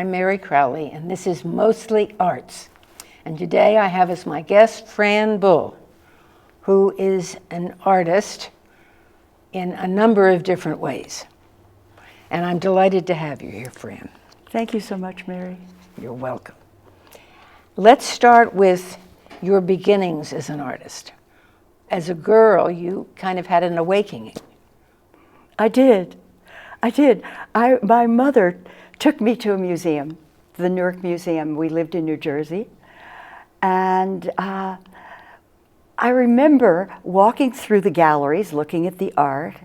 I'm Mary Crowley, and this is Mostly Arts. And today I have as my guest Fran Bull, who is an artist in a number of different ways. And I'm delighted to have you here, Fran. Thank you so much, Mary. You're welcome. Let's start with your beginnings as an artist. As a girl, you kind of had an awakening. I did. My mother took me to a museum, the Newark Museum. We lived in New Jersey. And I remember walking through the galleries, looking at the art.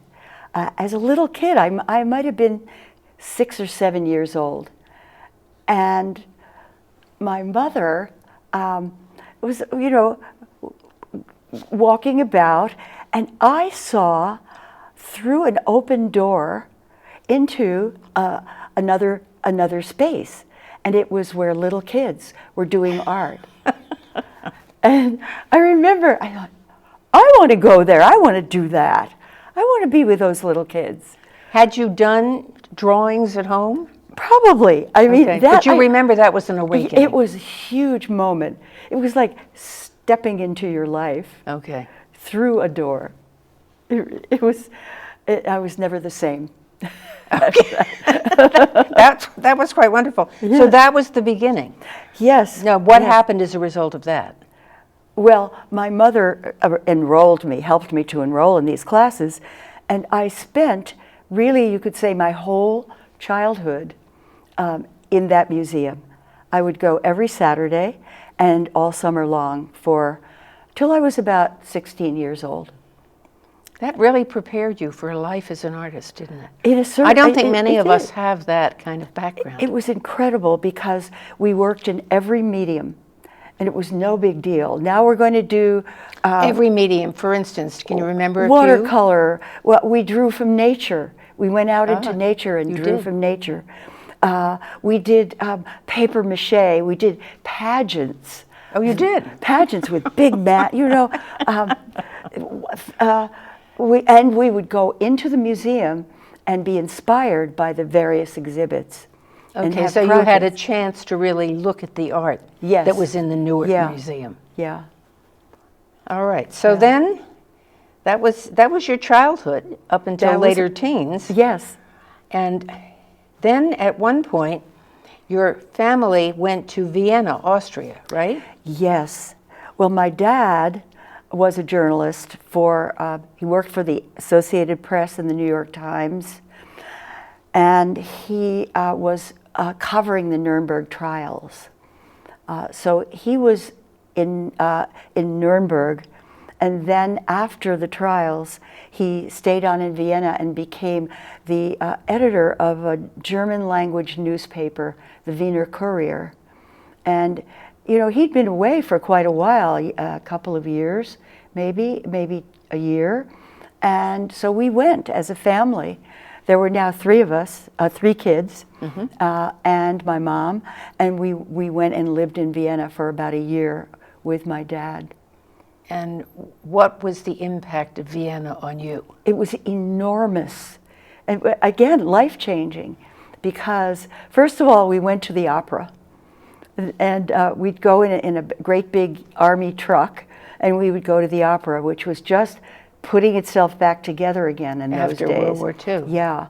As a little kid, I might have been 6 or 7 years old. And my mother was, walking about, and I saw through an open door into another space, and it was where little kids were doing art. And I remember, I thought, I want to go there. I want to do that. I want to be with those little kids. Had you done drawings at home? Probably. I mean, okay. But you remember that was an awakening. It was a huge moment. It was like stepping into your life. Okay. Through a door. I was never the same. Okay. that was quite wonderful. Yeah. So that was the beginning. Yes. Now, what happened as a result of that? Well, my mother helped me to enroll in these classes, and I spent, really, you could say, my whole childhood in that museum. I would go every Saturday and all summer long till I was about 16 years old. That really prepared you for a life as an artist, didn't it? I don't think many of us have that kind of background. It was incredible because we worked in every medium, and it was no big deal. Now we're going to do... every medium, for instance, can you remember a few? Watercolor. Well, we drew from nature. We went out into nature and drew from nature. We did paper mache. We did pageants. Oh, you did? Pageants with big we would go into the museum and be inspired by the various exhibits. Okay, so you had a chance to really look at the art that was in the Newark Museum. Yeah. All right, so then that was your childhood up until later teens. Yes. And then at one point, your family went to Vienna, Austria, right? Yes. Well, my dad was a journalist he worked for the Associated Press and the New York Times, and he was covering the Nuremberg trials. So he was in Nuremberg, and then after the trials, he stayed on in Vienna and became the editor of a German language newspaper, the Wiener Kurier. And he'd been away for quite a while, a couple of years, maybe a year. And so we went as a family. There were now 3 of us, 3 kids, and my mom. And we went and lived in Vienna for about a year with my dad. And what was the impact of Vienna on you? It was enormous. And again, life-changing. Because, first of all, we went to the opera. And we'd go in a great big army truck, and we would go to the opera, which was just putting itself back together again in those days. After World War II. Yeah.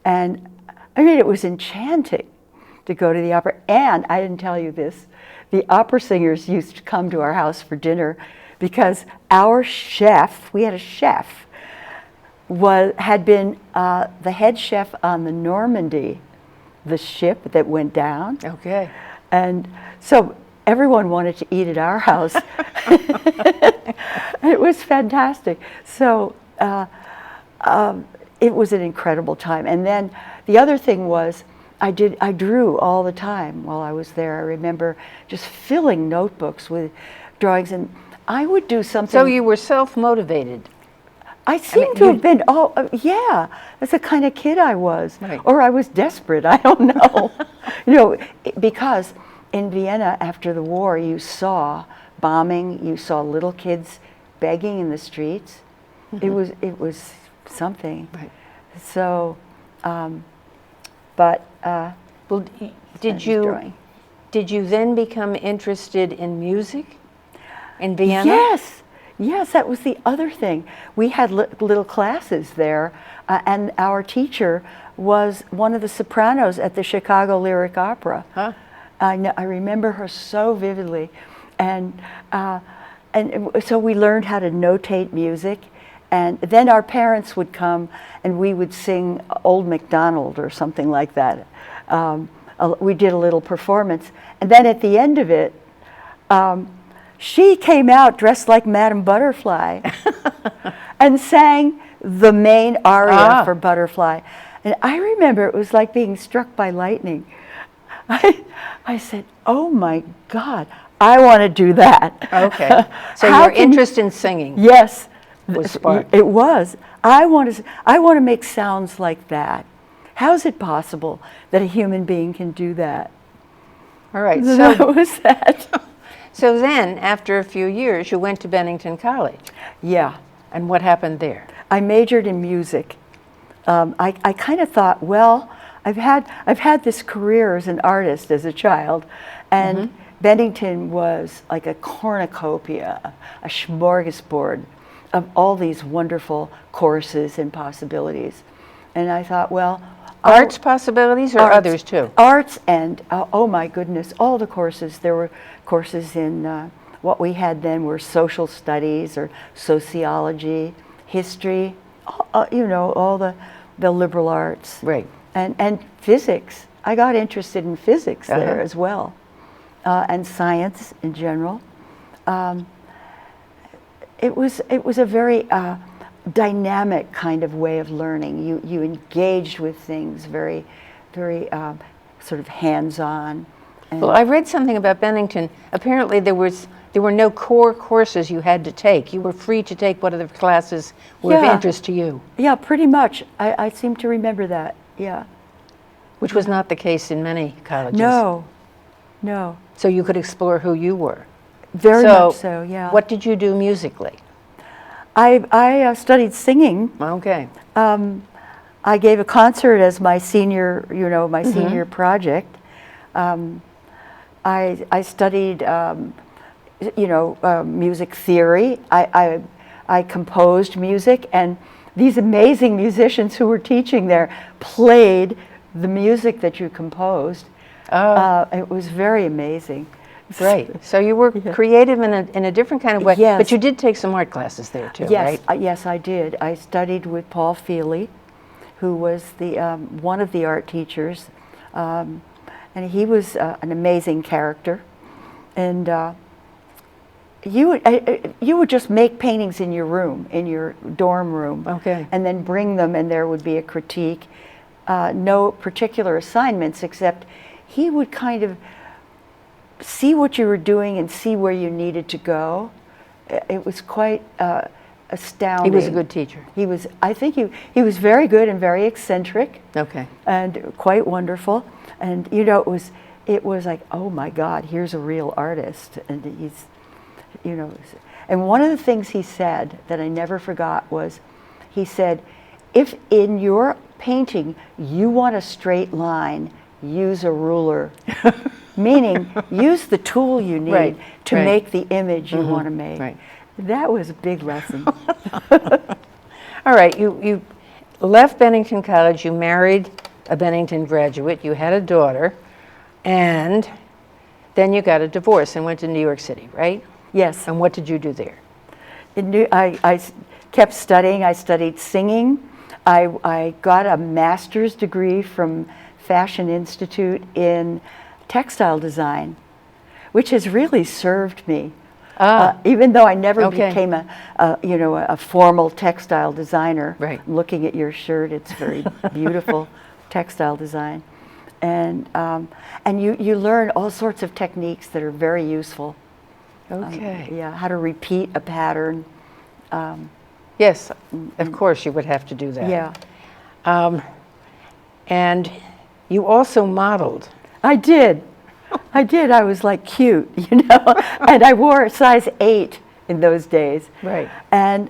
And I mean, it was enchanting to go to the opera. And I didn't tell you this, the opera singers used to come to our house for dinner because our chef, we had a chef, had been the head chef on the Normandy, the ship that went down. Okay. And so everyone wanted to eat at our house. It was fantastic. So it was an incredible time. And then the other thing was I drew all the time while I was there. I remember just filling notebooks with drawings, and I would do something. So you were self-motivated. I seem to have been, that's the kind of kid I was. Right. Or I was desperate, I don't know. Because in Vienna after the war, you saw bombing, you saw little kids begging in the streets. It was something. Right. So, well, Did you then become interested in music in Vienna? Yes, yes, that was the other thing. We had little classes there, and our teacher was one of the sopranos at the Chicago Lyric Opera. Huh? I remember her so vividly, and so we learned how to notate music, and then our parents would come and we would sing Old MacDonald or something like that. We did a little performance, and then at the end of it, she came out dressed like Madame Butterfly and sang the main aria for Butterfly. And I remember it was like being struck by lightning. I said, oh my God, I want to do that. Okay. So your interest in singing yes, was sparked. It was. I want to make sounds like that. How is it possible that a human being can do that? All right. So that was that. So then, after a few years, you went to Bennington College. Yeah. And what happened there? I majored in music. I kind of thought, well, I've had this career as an artist as a child, and Bennington was like a cornucopia, a smorgasbord of all these wonderful courses and possibilities. And I thought, well, arts possibilities or others too? Arts and, oh my goodness, all the courses. There were courses in, what we had then were social studies or sociology, history, you know, all the liberal arts. Right. And physics. I got interested in physics there as well, and science in general. It was a very dynamic kind of way of learning. You engaged with things very, very sort of hands-on. Well, I read something about Bennington. Apparently there were no core courses you had to take. You were free to take whatever classes were of interest to you. Yeah, pretty much. I seem to remember that, yeah. Which was not the case in many colleges. No, no. So you could explore who you were. Very much so, yeah. What did you do musically? I studied singing. Okay. I gave a concert as my senior, my senior project. I studied, music theory. I composed music, and these amazing musicians who were teaching there played the music that you composed. It was very amazing. Great. So you were creative in a different kind of way, yes. But you did take some art classes there too, yes, right? Yes, I did. I studied with Paul Feely, who was the one of the art teachers, and he was an amazing character. And you would just make paintings in your room, in your dorm room, and then bring them, and there would be a critique. No particular assignments, except he would kind of see what you were doing and see where you needed to go. It was quite astounding. He was a good teacher. I think he was very good and very eccentric. Okay. And quite wonderful. And it was like, oh my God, here's a real artist. And he's, and one of the things he said that I never forgot was, he said, if in your painting you want a straight line, use a ruler. Meaning, use the tool you need to make the image you want to make. Right. That was a big lesson. All right, you left Bennington College, you married a Bennington graduate, you had a daughter, and then you got a divorce and went to New York City, right? Yes. And what did you do there? I kept studying. I studied singing. I got a master's degree from Fashion Institute in textile design, which has really served me. Even though I never became a formal textile designer. Right. Looking at your shirt, it's very beautiful textile design, and you learn all sorts of techniques that are very useful. Okay. How to repeat a pattern. Yes, of course you would have to do that. Yeah. And you also modeled. I did. I was like cute, and I wore a size 8 in those days. Right. And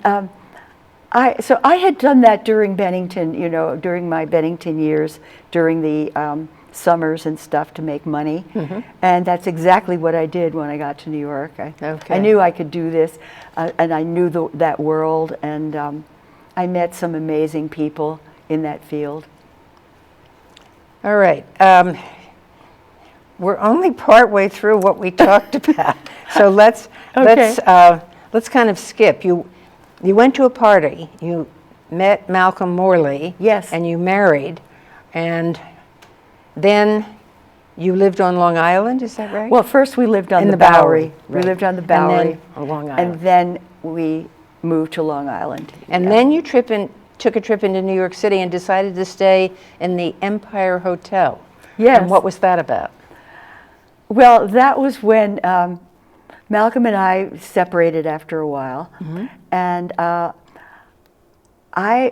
I had done that during Bennington, during my Bennington years, during the summers and stuff to make money. And that's exactly what I did when I got to New York. I knew I could do this, and I knew that world, and I met some amazing people in that field. All right. We're only partway through what we talked about, so let's kind of skip. You went to a party. You met Malcolm Morley. Yes. And you married, and then you lived on Long Island. Is that right? Well, first we lived on In the the Bowery. Right. We lived on the Bowery. And then on Long Island. And then we moved to Long Island. And then you took a trip into New York City and decided to stay in the Empire Hotel. Yes. And what was that about? Well, that was when Malcolm and I separated after a while. And I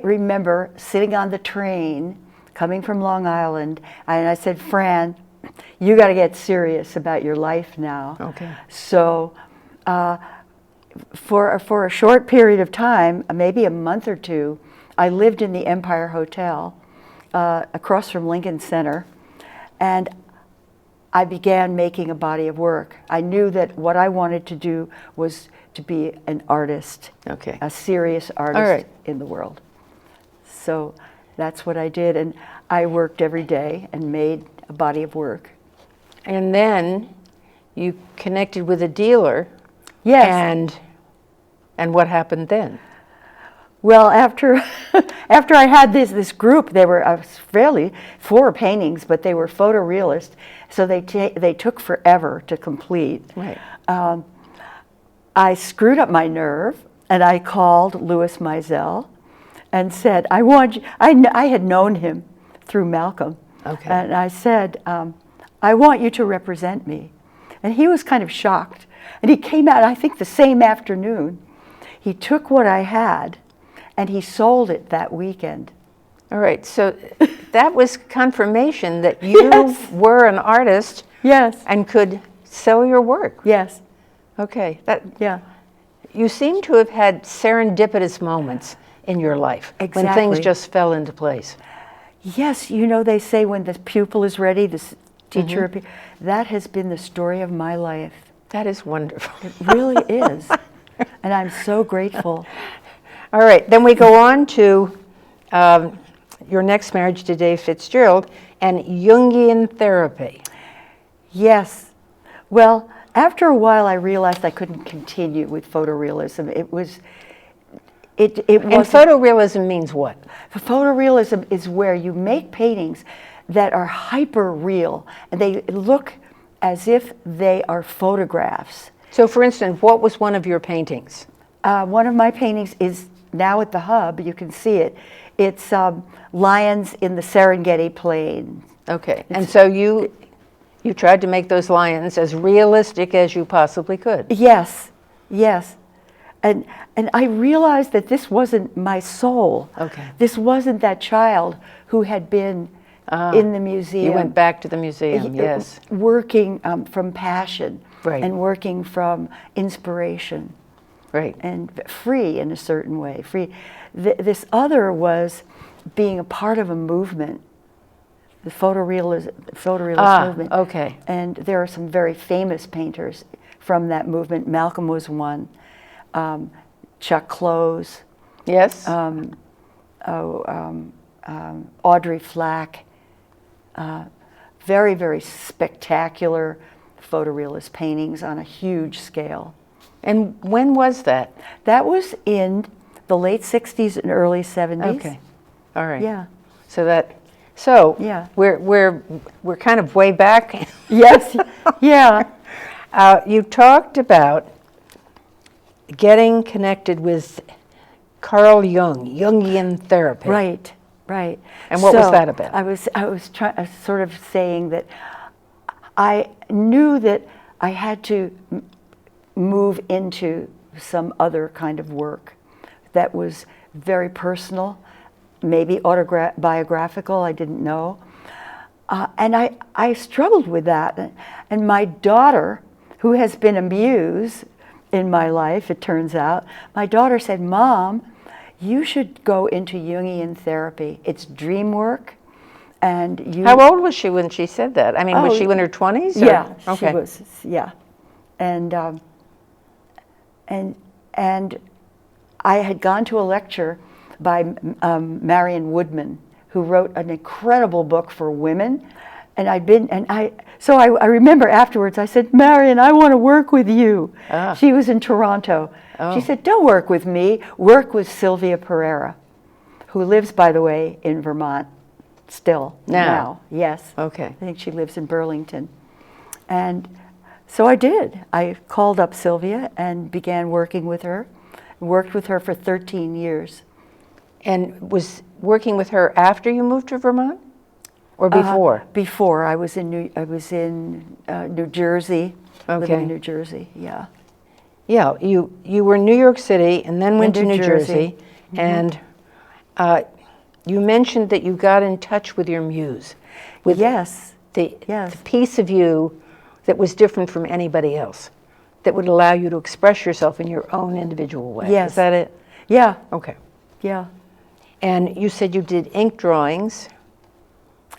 remember sitting on the train coming from Long Island, and I said, Fran, you got to get serious about your life now. Okay. So for a short period of time, maybe a month or two, I lived in the Empire Hotel across from Lincoln Center, and I began making a body of work. I knew that what I wanted to do was to be an artist, a serious artist in the world. So that's what I did, and I worked every day and made a body of work. And then you connected with a dealer. Yes. And what happened then? Well, after I had this group, they were fairly 4 paintings, but they were photorealist, so they took forever to complete. Right. I screwed up my nerve, and I called Louis Mizell and said, I had known him through Malcolm. Okay. And I said, I want you to represent me. And he was kind of shocked. And he came out, I think the same afternoon. He took what I had, and he sold it that weekend. All right, so that was confirmation that you were an artist and could sell your work. Yes. Okay. You seem to have had serendipitous moments in your life when things just fell into place. Yes, you know, they say when the pupil is ready, the teacher appears. That has been the story of my life. That is wonderful. It really is. And I'm so grateful. All right, then we go on to your next marriage to Dave Fitzgerald and Jungian therapy. Yes. Well, after a while, I realized I couldn't continue with photorealism. And photorealism means what? Photorealism is where you make paintings that are hyper real, and they look as if they are photographs. So, for instance, what was one of your paintings? One of my paintings is now at the Hub. You can see it. It's lions in the Serengeti Plain. Okay, and so you tried to make those lions as realistic as you possibly could. Yes, yes. And I realized that this wasn't my soul. Okay. This wasn't that child who had been in the museum. You went back to the museum, yes. Working from passion and working from inspiration. Right. And free in a certain way. Free. This other was being a part of a movement, the photorealist movement. Okay. And there are some very famous painters from that movement. Malcolm was one. Chuck Close. Yes. Audrey Flack. Very, very spectacular photorealist paintings on a huge scale. And when was that? That was in the late 60s and early 70s. Okay. All right. Yeah. Yeah. We're kind of way back. Yes. Yeah. You talked about getting connected with Carl Jung, Jungian therapy. Right. Right. And what was that about? I was sort of saying that I knew that I had to move into some other kind of work that was very personal, maybe autobiographical, I didn't know. And I struggled with that. And my daughter, who has been a muse in my life, it turns out, my daughter said, "Mom, you should go into Jungian therapy. It's dream work, And you. How old was she when she said that? I mean, was she in her 20s? Yeah, Okay. she was. Yeah, and I had gone to a lecture by Marion Woodman, who wrote an incredible book for women. And I remember afterwards, I said, Marion, I want to work with you. Ah. She was in Toronto. Oh. She said, don't work with me, work with Sylvia Pereira, who lives, by the way, in Vermont still. Now? Yes. Okay. I think she lives in Burlington. And so I did. I called up Sylvia and began working with her. Worked with her for 13 years. And was working with her after you moved to Vermont? Or before? Before. I was in New Jersey. Living Okay. in New Jersey, yeah. Yeah, you were in New York City and then went to New Jersey. Mm-hmm. And you mentioned that you got in touch with your muse. With Yes. the Yes. piece of you that was different from anybody else, that would allow you to express yourself in your own individual way. Yes. Is that it? Yeah. Okay. Yeah. And you said you did ink drawings.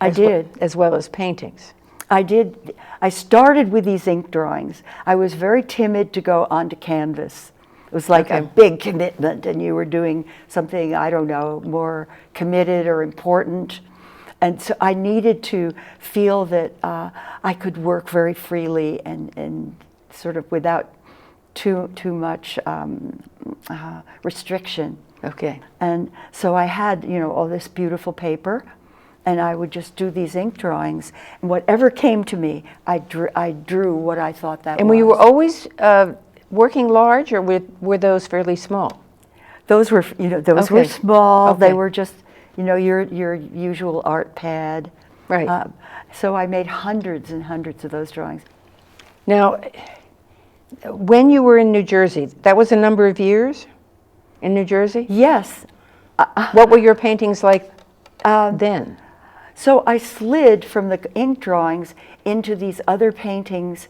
I did. As well as paintings. I did. I started with these ink drawings. I was very timid to go onto canvas. It was like a big commitment, and you were doing something, I don't know, more committed or important. And so I needed to feel that I could work very freely and sort of without too much restriction. Okay. And so I had, all this beautiful paper, and I would just do these ink drawings. And whatever came to me, I drew what I thought that was. And you were always working large, or were those fairly small? Those were, those were Okay. small. Okay. They were just, your usual art pad. Right. So I made hundreds and hundreds of those drawings. Now, when you were in New Jersey, that was a number of years in New Jersey? Yes. What were your paintings like then? So I slid from the ink drawings into these other paintings.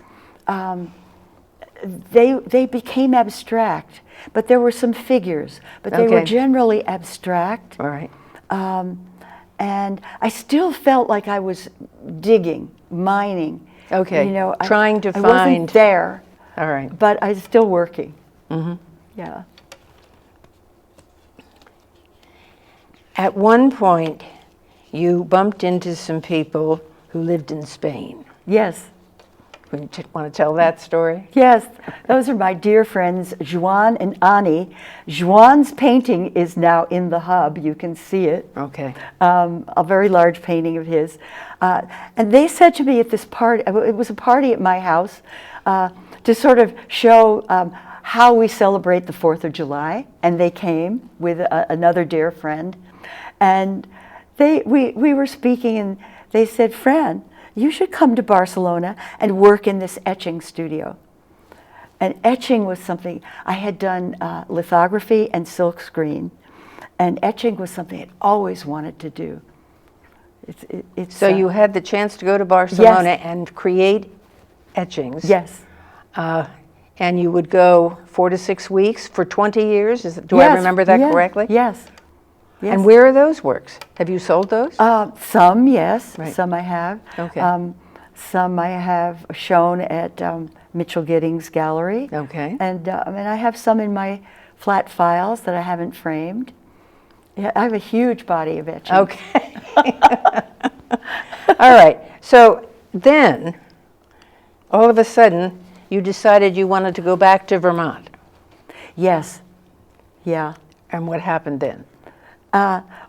They became abstract, but there were some figures, but they were Okay. generally abstract. All right. And I still felt like I was digging, mining. Okay. I- Trying to I find. wasn't there, All right. but I was still working. Mm-hmm. Yeah. At one point, you bumped into some people who lived in Spain. Yes. Want to tell that story? Yes, those are my dear friends, Juan and Ani. Juan's painting is now in the hub. You can see it. Okay. A very large painting of his. And they said to me at this party, it was a party at my house, to sort of show how we celebrate the 4th of July. And they came with another dear friend. And we were speaking, and they said, Fran, you should come to Barcelona and work in this etching studio. And etching was something, I had done lithography and silkscreen, and etching was something I'd always wanted to do. So you had the chance to go to Barcelona Yes. and create etchings. Yes. And you would go 4 to 6 weeks for 20 years? Do I Yes, remember that yeah, correctly? Yes. Yes. And where are those works? Have you sold those? Some, yes. Right. Some I have. Okay. Some I have shown at Mitchell Giddings Gallery. Okay. And I have some in my flat files that I haven't framed. Yeah, I have a huge body of etching. Okay. All right. So then, all of a sudden, you decided you wanted to go back to Vermont. Yes. Yeah. And what happened then?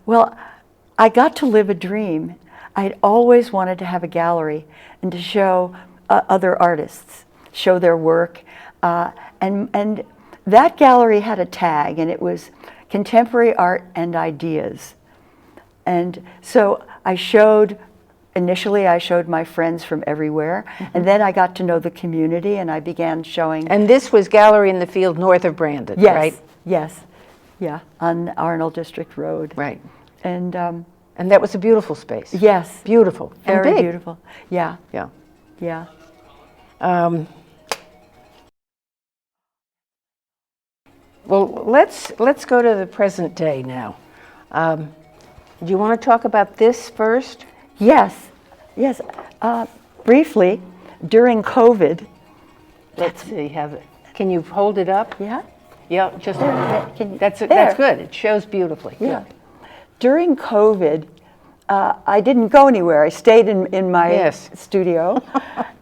Well, I got to live a dream. I'd always wanted to have a gallery and to show other artists, show their work. And that gallery had a tag, and it was Contemporary Art and Ideas. And so initially I showed my friends from everywhere, and then I got to know the community, and I began showing. And this was Gallery in the Field north of Brandon, Yes, right? yes, yeah, on Arnold District Road. Right. And And that was a beautiful space. yes, Beautiful. And very big. beautiful. Yeah, Yeah. yeah. Well, let's go to the present day now. Do you want to talk about this first? Yes, yes. Briefly, during COVID. Let's see, have it. Can you hold it up? Yeah. Yeah, just that's there. good. It shows beautifully. Yeah. During COVID, I didn't go anywhere. I stayed in my studio,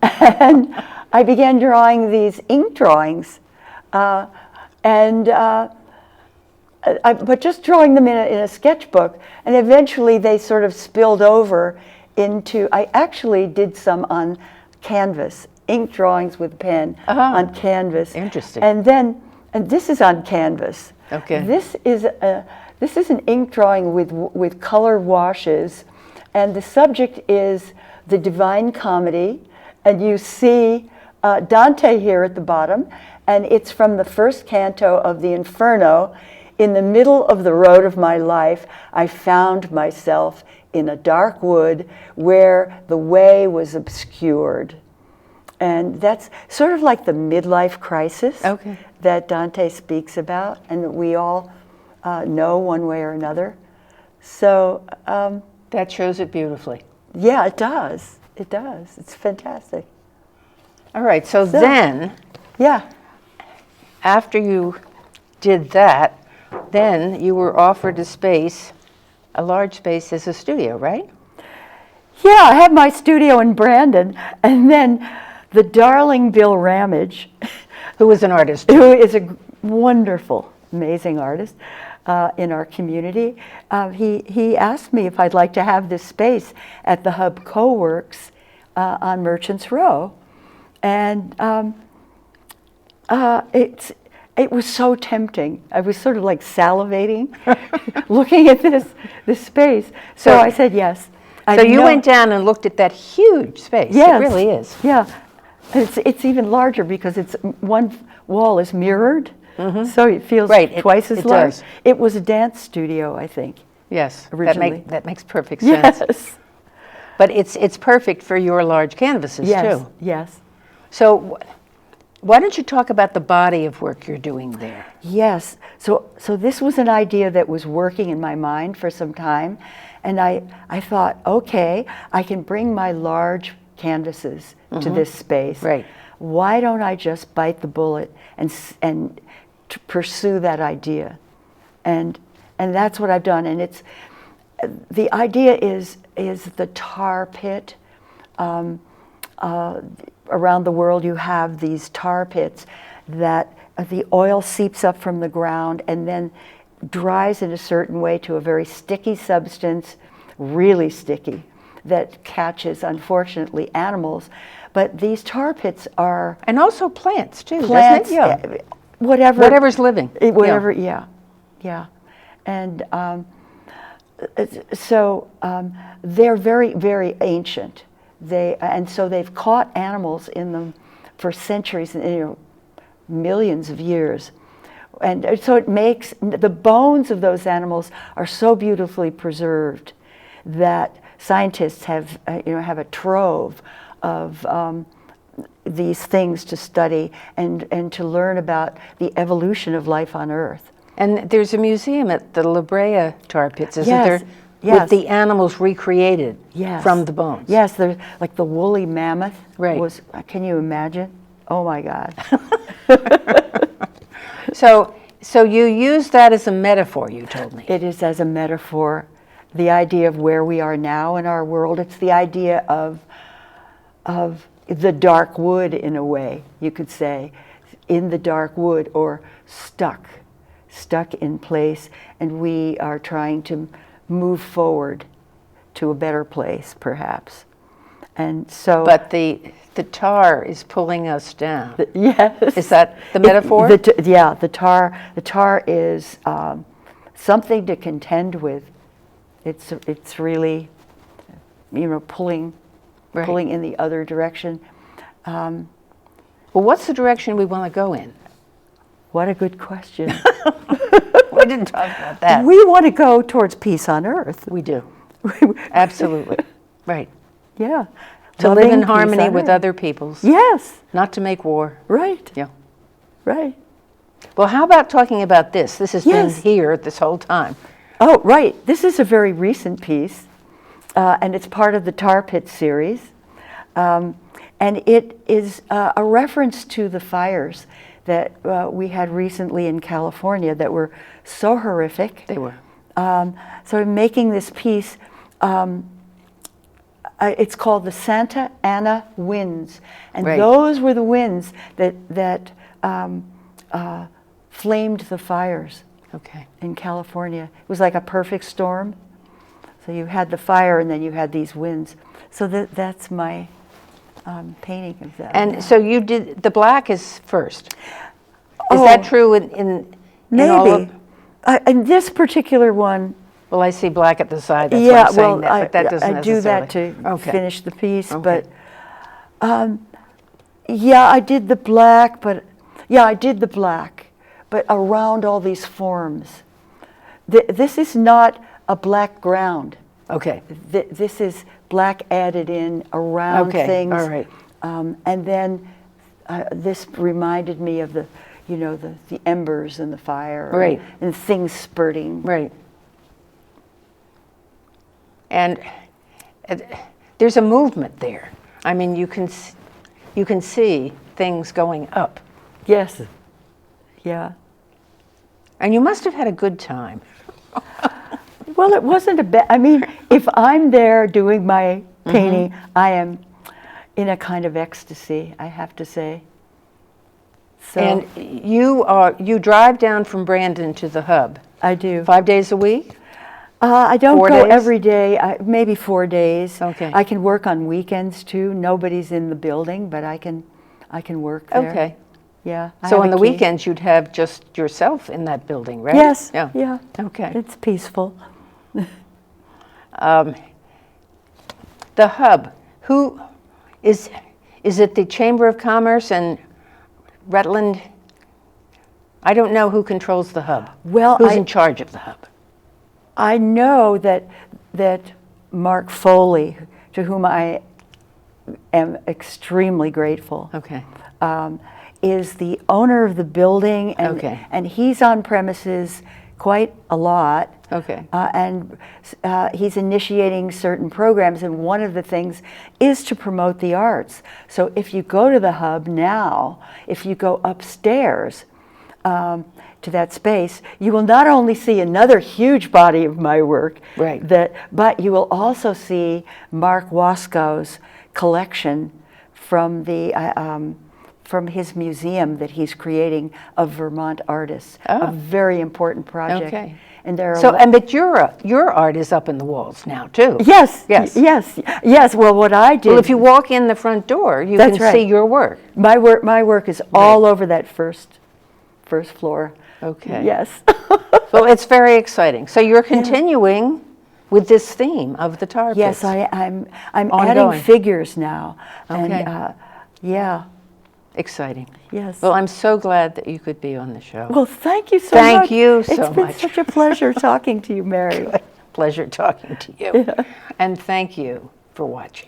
and I began drawing these ink drawings, but just drawing them in a sketchbook, and eventually they sort of spilled over into. I actually did some on canvas, ink drawings with pen on canvas. Interesting. And this is on canvas. Okay. This is an ink drawing with color washes, and the subject is the Divine Comedy, and you see Dante here at the bottom, and it's from the first canto of the Inferno. In the middle of the road of my life, I found myself in a dark wood where the way was obscured. And that's sort of like the midlife crisis that Dante speaks about, and that we all know one way or another. So that shows it beautifully. Yeah, it does. It does. It's fantastic. All right. So then, after you did that, then you were offered a large space as a studio, right? Yeah, I had my studio in Brandon, and then the darling Bill Ramage, who is an artist, who is a wonderful, amazing artist in our community, he asked me if I'd like to have this space at the Hub Co-works on Merchants Row, and it was so tempting. I was sort of like salivating, looking at this space. So I said yes. So you went down and looked at that huge space. Yes. It really is. Yeah. It's even larger because it's one wall is mirrored, so it feels twice as large. It was a dance studio, I think. Yes, originally. That makes perfect sense. Yes. But it's perfect for your large canvases too. Yes. So why don't you talk about the body of work you're doing there? Yes. So this was an idea that was working in my mind for some time, and I thought, okay, I can bring my large canvases to this space. Right. Why don't I just bite the bullet and to pursue that idea? And that's what I've done. And it's the idea is the tar pit. Around the world, you have these tar pits that the oil seeps up from the ground and then dries in a certain way to a very sticky substance, really sticky, that catches, unfortunately, animals. But these tar pits are... And also plants, too, plants, doesn't it? Yeah. Whatever's living. Whatever, yeah. And they're very, very ancient. And so they've caught animals in them for centuries, millions of years. And so it makes, the bones of those animals are so beautifully preserved that scientists have a trove of these things to study and to learn about the evolution of life on Earth. And there's a museum at the La Brea tar pits, isn't there? Yes. With the animals recreated from the bones. Yes, there's like the woolly mammoth. Right. Can you imagine? Oh my God. So you use that as a metaphor, you told me. It is as a metaphor. The idea of where we are now in our world. It's the idea of the dark wood, in a way, you could say, in the dark wood, or stuck in place, and we are trying to move forward to a better place, perhaps. And so, but the tar is pulling us down. Yes. Is that the metaphor? The tar is something to contend with. It's really, pulling in the other direction. Well, what's the direction we want to go in? What a good question. We didn't talk about that. We want to go towards peace on Earth. We do. Absolutely. Right. Yeah. To live in harmony with other peoples. Yes. Not to make war. Right. Yeah. Right. Well, how about talking about this? This has been here this whole time. Oh, right. This is a very recent piece. and it's part of the Tar Pit series. And it is a reference to the fires that we had recently in California that were so horrific. They were. So in making this piece, it's called the Santa Ana Winds. And Right. those were the winds that flamed the fires Okay. in California. It was like a perfect storm. So you had the fire and then you had these winds. So that's my painting of that. And so you did, the black is first. Is Oh, that true in all of? maybe. In this particular one, Well, I see black at the side, that's why yeah, I'm saying well, that, but that doesn't I do that necessarily- to Okay. finish the piece, Okay. but yeah, I did the black, but around all these forms. This is not a black ground. Okay, This is black added in around Okay, things. all right. And then this reminded me of the embers and the fire. Right. And things spurting. right. And there's a movement there. I mean, you can see things going up. Yes. Yeah. And you must have had a good time. Well, it wasn't a bad, I mean, if I'm there doing my painting, I am in a kind of ecstasy, I have to say. So And you drive down from Brandon to the hub I do. 5 days a week? I don't 4 go days? every day, maybe 4 days. Okay. I can work on weekends too. Nobody's in the building, but I can work there. Okay. Yeah. I So have on a the key. weekends, you'd have just yourself in that building, right? Yes. Yeah. Yeah. Okay. It's peaceful. The hub, who is it the Chamber of Commerce and Rutland? I don't know who controls the hub. Well, Who's in charge of the hub? I know that Mark Foley, to whom I am extremely grateful, Okay. is the owner of the building, and Okay. and he's on premises quite a lot. Okay. And he's initiating certain programs, and one of the things is to promote the arts. So if you go to the hub now, if you go upstairs to that space, you will not only see another huge body of my work, Right. but you will also see Mark Wasko's collection from from his museum that he's creating of Vermont artists. Oh. A very important project. Okay. And there are So, but your art is up in the walls now too. Yes, Yes. yes. Well, what I did. Well, if you walk in the front door, you That's can right. see your work. my work is all over that first floor. Okay. Yes. Well, it's very exciting. So you're continuing with this theme of the tar pits. Yes, I'm Ongoing. adding figures now. Okay. And, yeah. Exciting. Yes. Well, I'm so glad that you could be on the show. Well, thank you so Thank much. you so It's been much. such a pleasure talking to you, Mary. Pleasure talking to you. And thank you for watching.